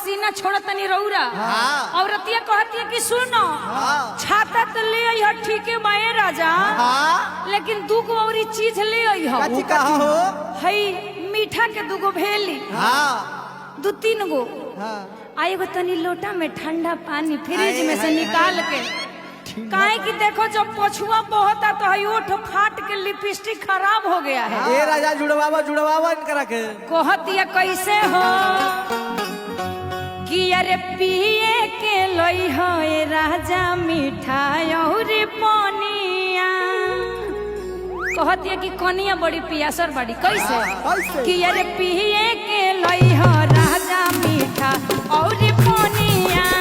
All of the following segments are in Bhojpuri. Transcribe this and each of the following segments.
पसीना छोड़तनी रौरा। औरतिया कहती है कि सुनो छाता तो ले आई हो ठीक है माए राजा, लेकिन दू गो और चीज ले आई हो। हई मीठा के दूगो भेली, 2-3 गो, आएगो तनी लोटा में ठंडा पानी फ्रिज में से निकाल के, काहे कि देखो जब पछुआ बहता तो हई ओठ फाट के लिपस्टिक खराब हो गया है। ए राजा जुड़वावा इनकरा के कहतिया कैसे हो कि अरे पिए के लई हो ए राजा मिठाई और पनिया। कहतिया कि कनिया बड़ी पियासर बड़ी कैसे कि अरे पिए के लई हो राजा मीठा और पनिया।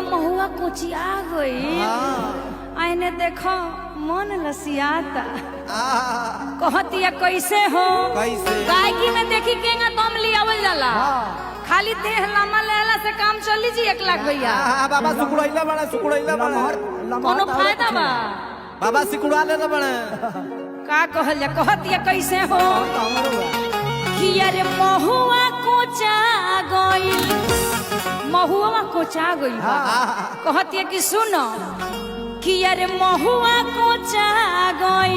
महुआ कोचिया गई आईने देखो मन लसियाता। कहतिया कैसे हो गायकी में देखी केंगा दम लियावल जाला, खाली देह लम्बा लेला से काम चली जी 1 लाख भैया। बाबा सुकुड़ैला बड़ा कोनो फायदा बा बाबा सिकुड़ा लेला बड़ा का कहल जा। कहतिया कैसे हो कि अरे महुआ कोचा गई, महुआ कोचा गई। कहती है कि सुनो कि अरे महुआ कोचा गई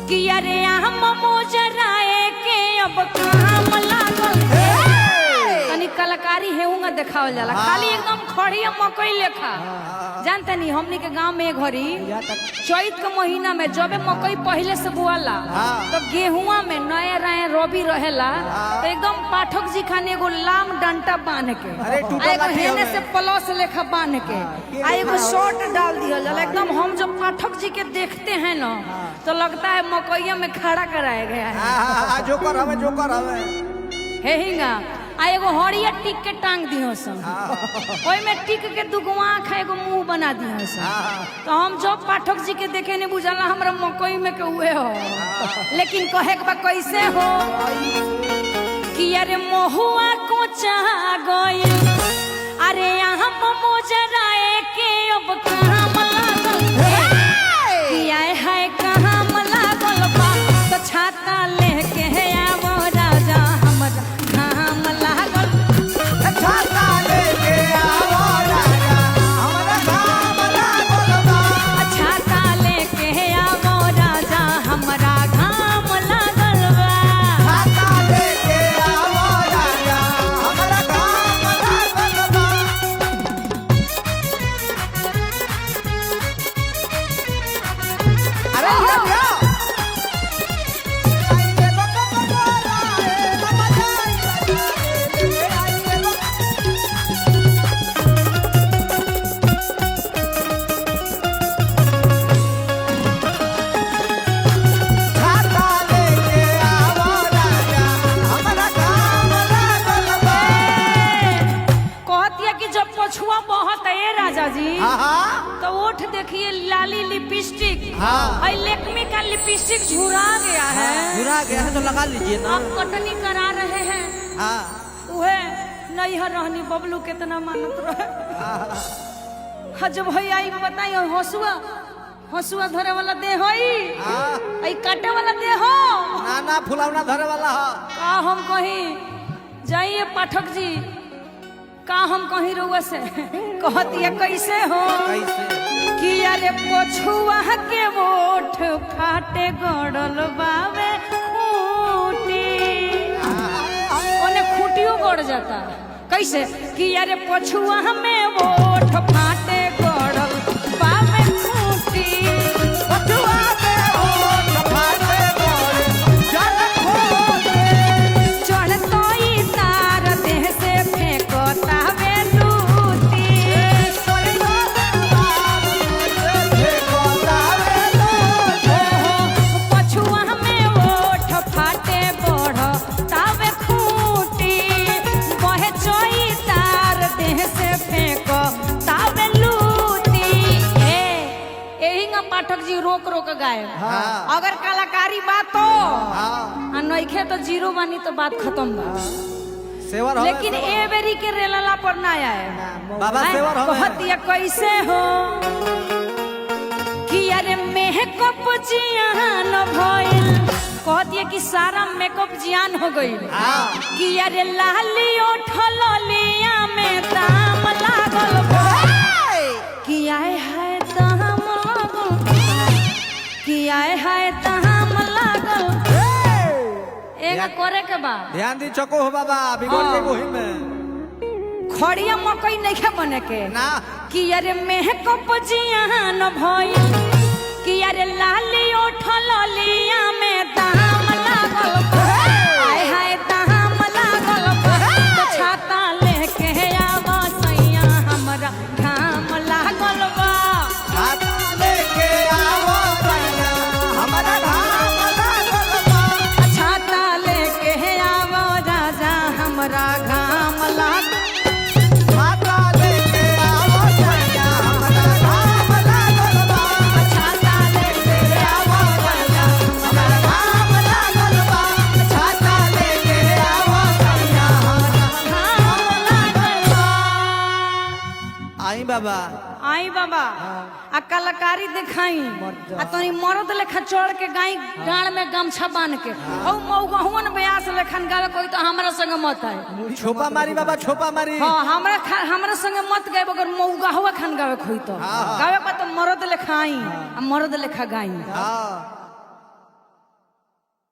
कि अरे आम मोजराए के अब काम लागल। तनी कलाकारी हेऊंगा देखावल जाला, खाली एकदम खड़िया मकई लेखा। जानते नहीं हमनी के गांव में घड़ी चैत के महीना में जब मकई पहले से बुआला तो गेहुआ में नया नया रबी रहेला तो एकदम पाठक जी खाने एगो लाम डंटा बांध के एगो हेने से प्लस लेखा बांध के एगो शॉर्ट डाल दिया जाला। एकदम हम जब पाठक जी के देखते हैं ना तो लगता है मकईया में खड़ा कराया गया है। जोकर हवे हे हिंगा एगो हरिया टिक के टांग दियो सन, ओई में टिक के दुगो आँख एगो मुंह बना दियो सन। तो हम जब पाठक जी के देखे नहीं बुझाला हमरा मकई में के हुए हो। लेकिन कहे के बा कैसे हो कि अरे महुआ कोचा गई अरे यहाँ मोजराए के अब काम लागल कि आए है काम लागल बा तो छाता लेके आवो राजा हमरा काम लागल। छाता लेके आवो राजा हमरा काम लागल बा, छाता लेके आवो राजा हमरा काम लागल बा, छाता लेके आवो राजा हमरा काम लागल बा। अरे भैया पछुआ बहुत है राजा जी तो ओठ देखिए लाली लिपस्टिक लेकमी का लिपस्टिक झुरा गया है तो लगा लीजिए ना। आप कटनी करा रहे हैं वह नैहर रहनी बबलू कितना मानत रहे। जब भैया आई बताइए हंसुआ धरे वाला दे होई काटे वाला दे हो ना फुलौना धरे वाला का हम कहीं जाइए पाठक जी का हम कहीं रुआ से कहती है कैसे हो कि अरे पछुआ के ओठ फाटे गड़ल बावे खूटी ओने खूटियों गड़ जाता कैसे कि अरे पछुआ में ओठ फाटे गड़ल बावे खूटी पछुआ में ओठ फाटे चढ़ तो तार देह से फेंकता वे लूटी गायब। हाँ। अगर कलाकारी बात तो हाँ नइखे तो जीरो बानी तो बात खत्म बा। सेवर हो लेकिन ए बेरी के रेलला पर ना आए बाबा सेवर हो कहतिया कैसे हो कि अरे मेकअप जियान भइल कहतिया कि सारा मेकअप जियान हो गई कि अरे लाली उठल लिया में दाम लागल कि आए हाय दाम लागल कि आए हाय दाम लागल एगा करे के बा ध्यान दी चको हो बाबा बिगड़ के गोही में खड़िया मकई नहीं बने के ना कि अरे मेकअप जियान भइल कि अरे लाली उठल लिया में दाम लागल आय हाय दाम लागल तो छाता लेके आवा सैया हमरा घाम लागल बा छाता लेके आवो सैया हमरा घाम लागल बा छाता लेके आवा राजा हमरा घाम लागल छाता लेके आवो सैया हमरा घाम लागल बा छाता लेके आवा राजा हमरा घाम लागल बा छाता लेके आवो सैया हमरा घाम लागल बा। आई बाबा आई बाबा आ कलाकारी दिखाई आ तनी मर्द लेखा चढ़ के गाई डांड में गमछा बांध के औ मौगहुन ब्यास लेखन गावे कोई तो हमरा संग मत आए छोपा मारी बाबा छोपा मारी हां हमरा संग मत गाए अगर मौगहुआ खान गावे कोई तो गावे पर तो मर्द लेखा आई आ मर्द लेखा गाई हाँ